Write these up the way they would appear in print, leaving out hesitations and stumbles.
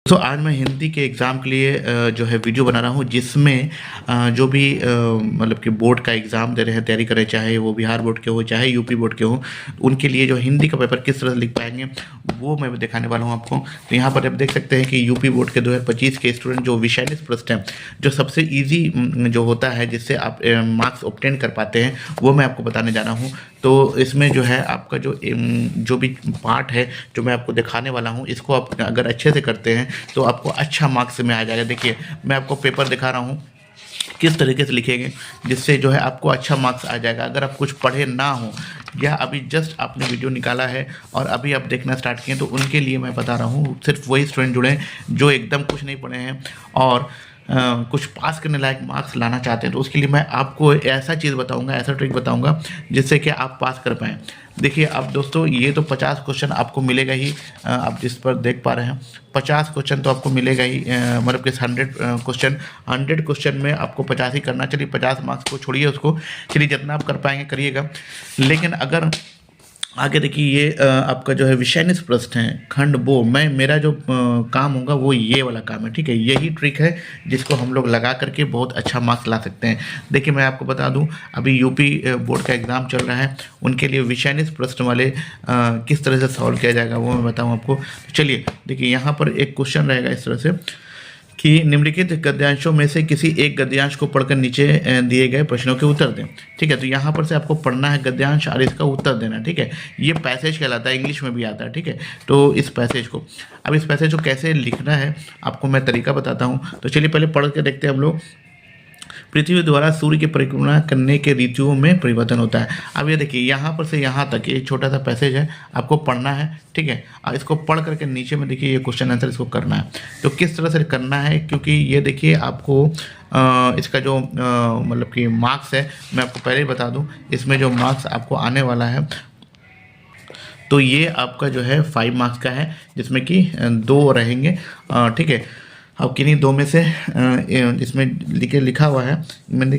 तो आज मैं हिंदी के एग्ज़ाम के लिए जो है वीडियो बना रहा हूँ जिसमें जो भी मतलब कि बोर्ड का एग्ज़ाम दे रहे हैं, तैयारी कर रहे हैं, चाहे वो बिहार बोर्ड के हो चाहे यूपी बोर्ड के हो, उनके लिए जो हिंदी का पेपर किस तरह से लिख पाएंगे वो मैं दिखाने वाला हूँ आपको। तो यहाँ पर आप देख सकते हैं कि यूपी बोर्ड के 2025 के स्टूडेंट जो विषय निष्ठ प्रश्न हैं, जो सबसे ईजी जो होता है जिससे आप मार्क्स ऑब्टेन कर पाते हैं, वो मैं आपको बताने जा रहा हूँ। तो इसमें जो है आपका जो भी पार्ट है जो मैं आपको दिखाने वाला हूँ, इसको आप अगर अच्छे से करते हैं तो आपको अच्छा मार्क्स में आ जाएगा। देखिए मैं आपको पेपर दिखा रहा हूँ किस तरीके से लिखेंगे जिससे जो है आपको अच्छा मार्क्स आ जाएगा। अगर आप कुछ पढ़े ना हो या अभी जस्ट आपने वीडियो निकाला है और अभी आप देखना स्टार्ट किए, तो उनके लिए मैं बता रहा हूँ। सिर्फ वही स्टूडेंट जुड़े हैं जो एकदम कुछ नहीं पढ़े हैं और कुछ पास करने लायक मार्क्स लाना चाहते हैं। तो उसके लिए मैं आपको ऐसा चीज़ बताऊंगा, ऐसा ट्रिक बताऊंगा जिससे कि आप पास कर पाएँ। देखिए अब दोस्तों, ये तो 50 क्वेश्चन आपको मिलेगा ही। आप जिस पर देख पा रहे हैं 50 क्वेश्चन तो आपको मिलेगा ही, मतलब कि 100 क्वेश्चन में आपको 50 ही करना। चलिए 50 मार्क्स को छोड़िए, उसको चलिए जितना आप कर पाएंगे करिएगा। लेकिन अगर आगे देखिए ये आपका जो है विषय निष्ठ प्रश्न है खंड वो मेरा जो काम होगा वो ये वाला काम है, ठीक है। यही ट्रिक है जिसको हम लोग लगा करके बहुत अच्छा मार्क्स ला सकते हैं। देखिए मैं आपको बता दूं, अभी यूपी बोर्ड का एग्ज़ाम चल रहा है, उनके लिए विषय निष्ठ प्रश्न वाले किस तरह से सॉल्व किया जाएगा वो मैं बताऊँ आपको। चलिए देखिए यहाँ पर एक क्वेश्चन रहेगा इस तरह से कि निम्नलिखित गद्यांशों में से किसी एक गद्यांश को पढ़कर नीचे दिए गए प्रश्नों के उत्तर दें, ठीक है। तो यहाँ पर से आपको पढ़ना है गद्यांश और इसका उत्तर देना, ठीक है। ये पैसेज कहलाता है, इंग्लिश में भी आता है, ठीक है। तो इस पैसेज को कैसे लिखना है आपको मैं तरीका बताता हूँ। तो चलिए पहले पढ़ के देखते हैं हम लोग। पृथ्वी द्वारा सूर्य की परिक्रमा करने के ऋतुओं में परिवर्तन होता है। अब ये देखिए यहाँ पर से यहाँ तक ये छोटा सा पैसेज है, आपको पढ़ना है, ठीक है। और इसको पढ़ करके नीचे में देखिए ये क्वेश्चन आंसर इसको करना है। तो किस तरह से करना है, क्योंकि ये देखिए आपको इसका जो मतलब कि मार्क्स है मैं आपको पहले ही बता दूं, इसमें जो मार्क्स आपको आने वाला है तो ये आपका जो है 5 मार्क्स का है, जिसमें कि 2 रहेंगे, ठीक है। अब किन्हीं 2 में से इसमें लिखा हुआ है, मैंने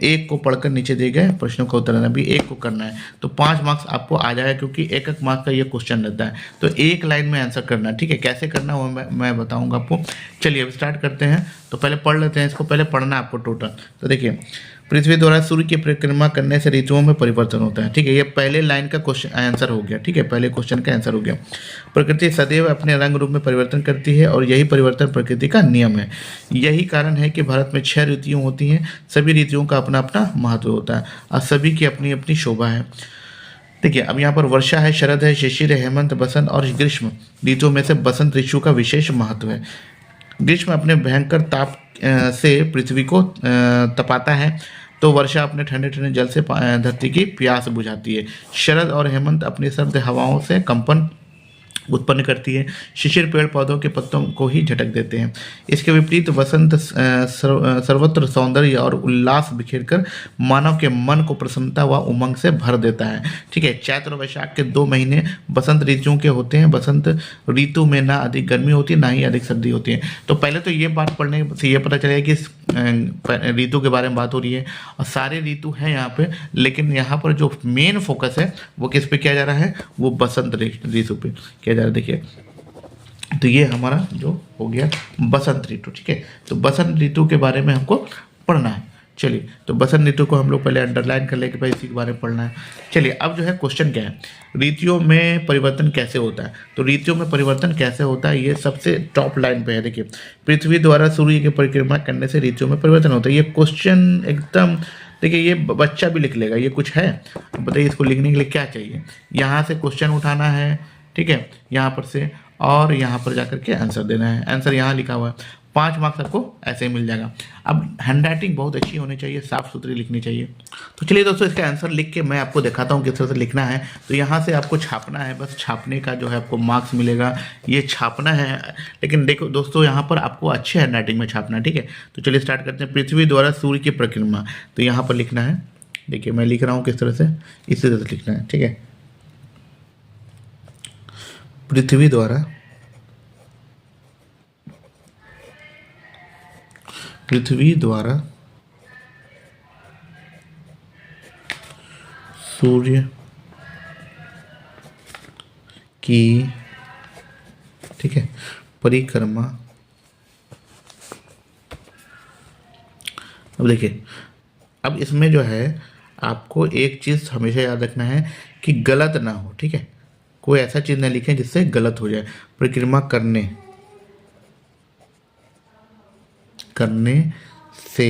एक को पढ़कर नीचे दिए गए प्रश्नों का उत्तर देना, अभी एक को करना है तो 5 मार्क्स आपको आ जाएगा, क्योंकि एक मार्क्स का ये क्वेश्चन रहता है। तो एक लाइन में आंसर करना है, ठीक है। कैसे करना वो मैं बताऊंगा आपको। चलिए अब स्टार्ट करते हैं। तो पहले पढ़ लेते हैं, इसको पहले पढ़ना है आपको टोटल। तो देखिए पृथ्वी द्वारा सूर्य की परिक्रमा करने से ऋतुओं में परिवर्तन होता है, ठीक है। ये पहले लाइन का क्वेश्चन आंसर हो गया, ठीक है। पहले क्वेश्चन का आंसर हो गया। प्रकृति सदैव अपने रंग रूप में परिवर्तन करती है और यही परिवर्तन प्रकृति का नियम है। यही कारण है कि भारत में 6 ऋतुएं होती हैं। सभी ऋतुओं का अपना अपना महत्व होता है और सभी की अपनी अपनी शोभा है। देखिए अब यहाँ पर वर्षा है, शरद है, शिशिर है, हेमंत, बसंत और ग्रीष्म ऋतुओं में से बसंत ऋतु का विशेष महत्व है। ग्रीष्म अपने भयंकर ताप से पृथ्वी को तपाता है, तो वर्षा अपने ठंडे ठंडे जल से धरती की प्यास बुझाती है। शरद और हेमंत अपनी सर्द हवाओं से कंपन उत्पन्न करती है। शिशिर पेड़ पौधों के पत्तों को ही झटक देते हैं। इसके विपरीत वसंत सर्वत्र सौंदर्य और उल्लास बिखेरकर मानव के मन को प्रसन्नता व उमंग से भर देता है, ठीक है। चैत्र और वैशाख के 2 महीने बसंत ऋतुओं के होते हैं। बसंत ऋतु में ना अधिक गर्मी होती है ना ही अधिक सर्दी होती है। तो पहले तो ये बात पढ़ने से ये पता चलेगा कि ऋतु के बारे में बात हो रही है और सारे ऋतु हैं यहाँ पे, लेकिन यहाँ पर जो मेन फोकस है वो किस पे किया जा रहा है, वो बसंत ऋतु पे किया जा रहा है। देखिए तो ये हमारा जो हो गया बसंत ऋतु, ठीक है। तो बसंत ऋतु के बारे में हमको पढ़ना है। चलिए तो बसंत ऋतु को हम लोग पहले अंडरलाइन कर ले कि भाई इसी के बारे में पढ़ना है। चलिए अब जो है क्वेश्चन क्या है, ऋतुओं में परिवर्तन कैसे होता है। तो ऋतुओं में परिवर्तन कैसे होता है ये सबसे टॉप लाइन पे है। देखिए पृथ्वी द्वारा सूर्य की परिक्रमा करने से ऋतुओं में परिवर्तन होता है। ये क्वेश्चन एकदम देखिए ये बच्चा भी लिख लेगा, ये कुछ है। अब बताइए इसको लिखने के लिए क्या चाहिए, यहाँ से क्वेश्चन उठाना है, ठीक है, यहाँ पर से, और यहाँ पर जाकर के आंसर देना है। आंसर यहाँ लिखा हुआ है, 5 मार्क्स आपको ऐसे ही मिल जाएगा। अब हैंडराइटिंग बहुत अच्छी होनी चाहिए, साफ सुथरी लिखनी चाहिए। तो चलिए दोस्तों इसका आंसर लिख के मैं आपको दिखाता हूँ किस तरह से लिखना है। तो यहाँ से आपको छापना है, बस छापने का जो है आपको मार्क्स मिलेगा, ये छापना है। लेकिन देखो दोस्तों यहाँ पर आपको अच्छे हैंडराइटिंग में छापना है, ठीक है। तो चलिए स्टार्ट करते हैं। पृथ्वी द्वारा सूर्य की परिक्रमा, तो यहाँ पर लिखना है। देखिए मैं लिख रहा हूँ किस तरह से, इसी तरह से लिखना है, ठीक है। पृथ्वी द्वारा सूर्य की, ठीक है, परिक्रमा अब देखिए, अब इसमें जो है आपको एक चीज़ हमेशा याद रखना है कि गलत ना हो, ठीक है। कोई ऐसा चीज़ ना लिखें जिससे गलत हो जाए। परिक्रमा करने से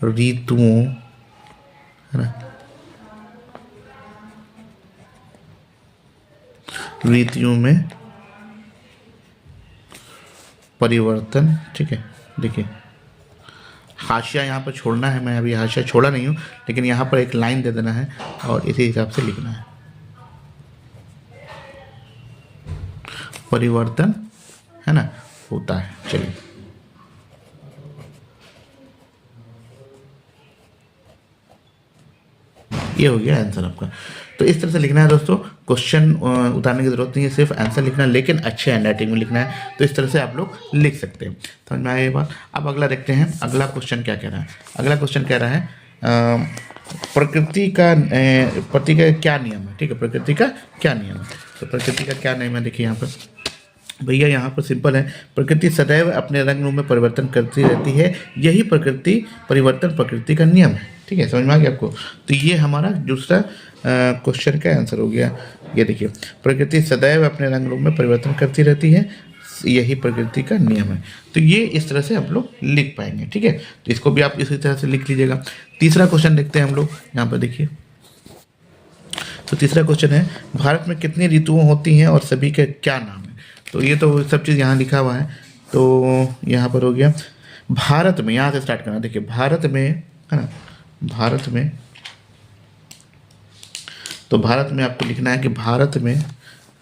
ऋतुओं, है ना, ऋतुओं में परिवर्तन, ठीक है। देखिए, हाशिया यहाँ पर छोड़ना है, मैं अभी हाशिया छोड़ा नहीं हूँ, लेकिन यहाँ पर एक लाइन दे देना है और इसी हिसाब से लिखना है। परिवर्तन, है ना, होता है। चलिए, ये हो गया आंसर आपका। तो इस तरह से लिखना है दोस्तों। क्वेश्चन उतारने की जरूरत नहीं है, सिर्फ आंसर लिखना है, लेकिन अच्छे हैंड राइटिंग में लिखना है। तो इस तरह से आप लोग लिख सकते हैं। समझ में आया ये बात। अब अगला देखते हैं, अगला क्वेश्चन क्या कह रहा है। अगला क्वेश्चन कह रहा है प्रकृति का क्या नियम है, ठीक है। प्रकृति का क्या नियम है, तो प्रकृति का क्या नियम है, देखिए यहाँ पर भैया, यहाँ पर सिंपल है। प्रकृति सदैव अपने रंग रूप में परिवर्तन करती रहती है, यही परिवर्तन प्रकृति का नियम है, ठीक है। समझ में आ गया आपको। तो ये हमारा दूसरा क्वेश्चन का आंसर हो गया। ये देखिए, प्रकृति सदैव अपने रंग रूप में परिवर्तन करती रहती है, यही प्रकृति का नियम है। तो ये इस तरह से आप लोग लिख पाएंगे, ठीक है। तो इसको भी आप इसी तरह से लिख लीजिएगा। तीसरा क्वेश्चन देखते हैं हम लोग, यहाँ पर देखिए। तो तीसरा क्वेश्चन है, भारत में कितनी ऋतुएं होती हैं और सभी के क्या नाम है। तो ये तो सब चीज़ यहाँ लिखा हुआ है। तो यहाँ पर हो गया भारत में, यहाँ से स्टार्ट करना। देखिए, भारत में, है ना, भारत में, तो भारत में आपको लिखना है कि भारत में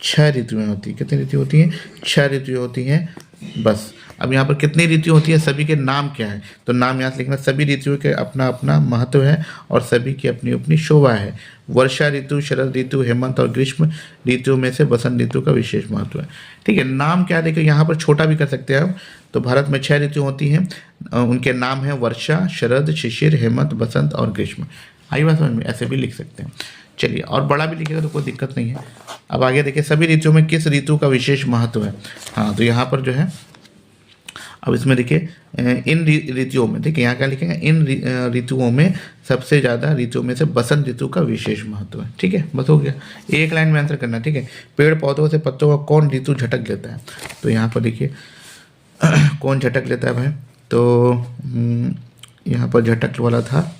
6 ऋतुएं होती हैं। कितनी ऋतु होती हैं? 6 ऋतुएं होती हैं, बस। अब यहाँ पर कितनी ऋतु होती है, सभी के नाम क्या है, तो नाम यहाँ से लिखना। सभी ऋतुओं के अपना अपना महत्व है और सभी की अपनी अपनी शोभा है। वर्षा ऋतु, शरद ऋतु, हेमंत और ग्रीष्म ऋतुओं में से बसंत ऋतु का विशेष महत्व है, ठीक है। नाम क्या, देखिए यहाँ पर छोटा भी कर सकते हैं आप। तो भारत में 6 ऋतु होती हैं, उनके नाम हैं वर्षा, शरद, शिशिर, हेमंत, बसंत और ग्रीष्म। आई बात समझ में, ऐसे भी लिख सकते हैं। चलिए, और बड़ा भी लिखेगा तो कोई दिक्कत नहीं है। अब आगे देखिए, सभी ऋतुओं में किस ऋतु का विशेष महत्व है। हाँ, तो यहाँ पर जो है, अब इसमें देखिए, इन ऋतुओं में, देखिए यहाँ क्या लिखेंगे, इन ऋतुओं में सबसे ज़्यादा ऋतुओं में से बसंत ऋतु का विशेष महत्व है, ठीक है। बस हो गया, एक लाइन में आंसर करना, ठीक है। पेड़ पौधों से पत्तों का कौन ऋतु झटक लेता है, तो यहाँ पर देखिए कौन झटक लेता है भाई, तो यहाँ पर झटक वाला था,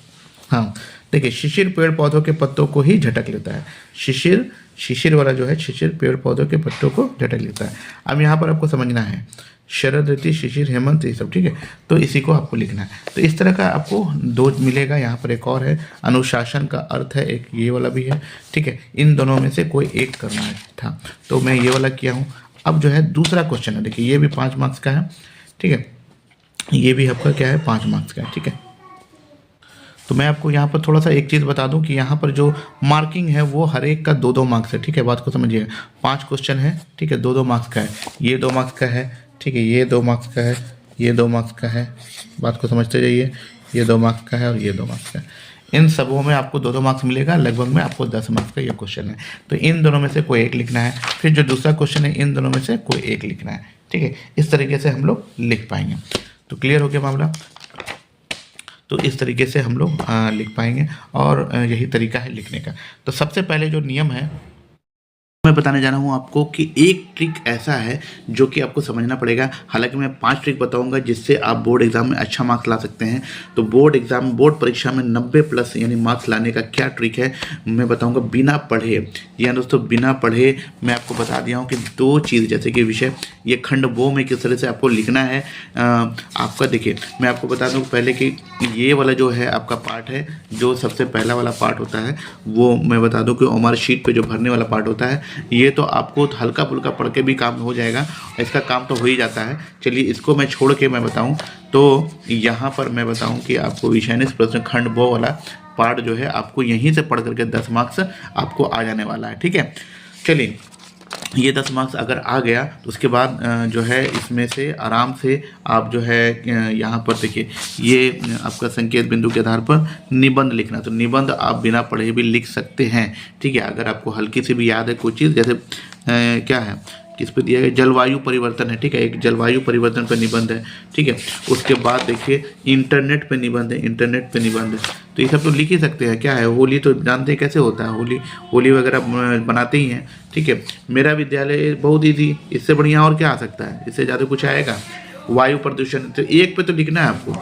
हाँ देखिए, शिशिर पेड़ पौधों के पत्तों को ही झटक लेता है। शिशिर वाला जो है, शिशिर पेड़ पौधों के पत्तों को झटक लेता है। अब यहाँ पर आपको समझना है, शरद ऋतु, शिशिर, हेमंत, ये सब, ठीक है। तो इसी को आपको लिखना है। तो इस तरह का आपको 2 मिलेगा। यहाँ पर एक और है, अनुशासन का अर्थ है, एक ये वाला भी है, ठीक है। इन दोनों में से कोई एक करना है था, तो मैं ये वाला किया हूँ। अब जो है दूसरा क्वेश्चन है, देखिए ये भी 5 मार्क्स का है, ठीक है। ये भी आपका क्या है, 5 मार्क्स का है, ठीक है। तो मैं आपको यहाँ पर थोड़ा सा एक चीज़ बता दूं कि यहाँ पर जो मार्किंग है वो हर एक का 2-2 मार्क्स है, ठीक है। बात को समझिए, 5 क्वेश्चन है, ठीक है, 2-2 मार्क्स का है। ये 2 मार्क्स का है, ठीक है, ये 2 मार्क्स का है, ये 2 मार्क्स का है। बात को समझते जाइए, ये 2 मार्क्स का है और ये 2 मार्क्स का है। इन सबों में आपको 2-2 मार्क्स मिलेगा, लगभग में आपको 10 मार्क्स का ये क्वेश्चन है। तो इन दोनों में से कोई एक लिखना है। फिर जो दूसरा क्वेश्चन है, इन दोनों में से कोई एक लिखना है, ठीक है। इस तरीके से हम लोग लिख पाएंगे। तो क्लियर हो गया मामला। तो इस तरीके से हम लोग लिख पाएंगे और यही तरीका है लिखने का। तो सबसे पहले जो नियम है मैं बताने जा रहा हूँ आपको कि एक ट्रिक ऐसा है जो कि आपको समझना पड़ेगा। हालांकि मैं 5 ट्रिक बताऊंगा जिससे आप बोर्ड एग्जाम में अच्छा मार्क्स ला सकते हैं। तो बोर्ड परीक्षा में 90+ यानी मार्क्स लाने का क्या ट्रिक है मैं बताऊंगा बिना पढ़े। या दोस्तों, बिना पढ़े मैं आपको बता दिया हूँ कि 2 चीज़, जैसे कि विषय ये खंड वो में किस तरह से आपको लिखना है। आपका देखिए, मैं आपको बता दूँ पहले कि ये वाला जो है आपका पार्ट है, जो सबसे पहला वाला पार्ट होता है, वो मैं बता दूँ कि हमारे शीट पर जो भरने वाला पार्ट होता है, ये तो आपको हल्का फुल्का पढ़ के भी काम हो जाएगा, इसका काम तो हो ही जाता है। चलिए, इसको मैं छोड़ के मैं बताऊं तो यहाँ पर मैं बताऊं कि आपको विषयनिष्ठ प्रश्न खंड वो वाला पार्ट जो है आपको यहीं से पढ़ करके 10 मार्क्स आपको आ जाने वाला है, ठीक है। चलिए, ये 10 मार्क्स अगर आ गया तो उसके बाद जो है इसमें से आराम से आप जो है यहाँ पर देखिए, ये आपका संकेत बिंदु के आधार पर निबंध लिखना। तो निबंध आप बिना पढ़े भी लिख सकते हैं, ठीक है। अगर आपको हल्की सी भी याद है कोई चीज़, जैसे क्या है किस पे दिया गया, जलवायु परिवर्तन है, ठीक है, एक जलवायु परिवर्तन पर निबंध है, ठीक है। उसके बाद देखिए इंटरनेट पे निबंध है, इंटरनेट पे निबंध है। तो ये सब तो लिख ही सकते हैं। क्या है, होली तो जानते हैं कैसे होता है, होली वगैरह बनाते ही हैं, ठीक है। मेरा विद्यालय बहुत ईजी, इससे बढ़िया और क्या आ सकता है, इससे ज़्यादा कुछ आएगा। वायु प्रदूषण, तो एक पे तो लिखना है आपको।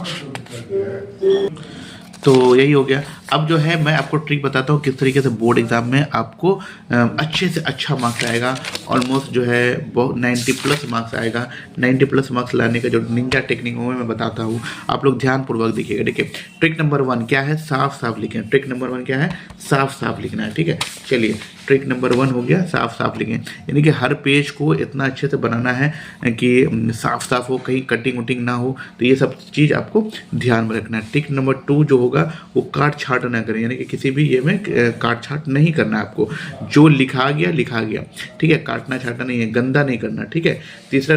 तो यही हो गया। अब जो है मैं आपको ट्रिक बताता हूँ किस तरीके से बोर्ड एग्जाम में आपको अच्छे से अच्छा मार्क्स आएगा। ऑलमोस्ट जो है 90+ मार्क्स आएगा। 90+ मार्क्स लाने का जो निंजा टेक्निक है मैं बताता हूँ, आप लोग ध्यानपूर्वक देखिएगा। देखिए ट्रिक नंबर 1 क्या है, साफ साफ लिखें। ट्रिक नंबर 1 क्या है, साफ साफ लिखना है, ठीक है। चलिए ट्रिक नंबर 1 हो गया, साफ साफ लिखें। यानी कि हर पेज को इतना अच्छे से बनाना है कि साफ साफ हो, कहीं कटिंग वटिंग ना हो। तो ये सब चीज़ आपको ध्यान में रखना है। ट्रिक नंबर 2 जो होगा वो काट छाट ना करें, यानी कि किसी भी ये में काट छाट नहीं करना है आपको। जो लिखा गया, ठीक है, काटना छाटना नहीं है, गंदा नहीं करना, ठीक है। तीसरा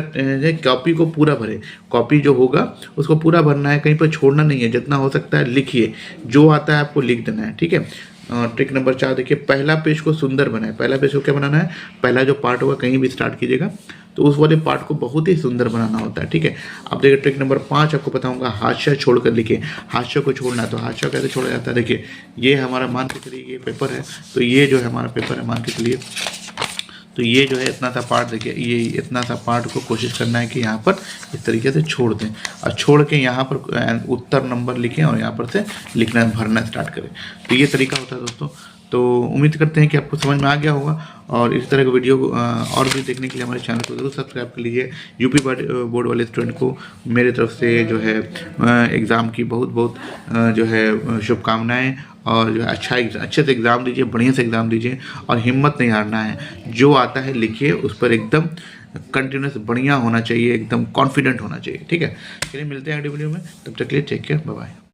कॉपी को पूरा भरे, कॉपी जो होगा उसको पूरा भरना है, कहीं पर छोड़ना नहीं है। जितना हो सकता है लिखिए, जो आता है आपको लिख देना है, ठीक है। ट्रिक नंबर 4 देखिए, पहला पेज को सुंदर बनाए। पहला पेज को क्या बनाना है, पहला जो पार्ट होगा कहीं भी स्टार्ट कीजिएगा तो उस वाले पार्ट को बहुत ही सुंदर बनाना होता है, ठीक है। अब देखिए ट्रिक नंबर 5 आपको बताऊंगा, हाशिया छोड़कर लिखिए। हाशिया को छोड़ना है, तो हाशिया कैसे छोड़ा जाता है, देखिए ये हमारा मान के चलिए ये पेपर है, तो ये जो है हमारा पेपर है मान के चलिए, तो ये जो है इतना सा पार्ट देखिए, ये इतना सा पार्ट को कोशिश करना है कि यहाँ पर इस तरीके से छोड़ दें और छोड़ के यहाँ पर उत्तर नंबर लिखें और यहाँ पर से लिखना भरना स्टार्ट करें। तो ये तरीका होता है दोस्तों। तो उम्मीद करते हैं कि आपको समझ में आ गया होगा, और इस तरह के वीडियो को और भी देखने के लिए हमारे चैनल को ज़रूर सब्सक्राइब कर लीजिए। यूपी बोर्ड वाले स्टूडेंट को मेरे तरफ से जो है एग्ज़ाम की बहुत बहुत जो है शुभकामनाएं, और जो है अच्छे से एग्ज़ाम दीजिए, बढ़िया से एग्ज़ाम दीजिए और हिम्मत नहीं हारना है। जो आता है लिखिए, उस पर एकदम कंटिन्यूस बढ़िया होना चाहिए, एकदम कॉन्फिडेंट होना चाहिए, ठीक है। चलिए मिलते हैं अगले वीडियो में, तब तक के लिए टेक केयर, बाय बाय।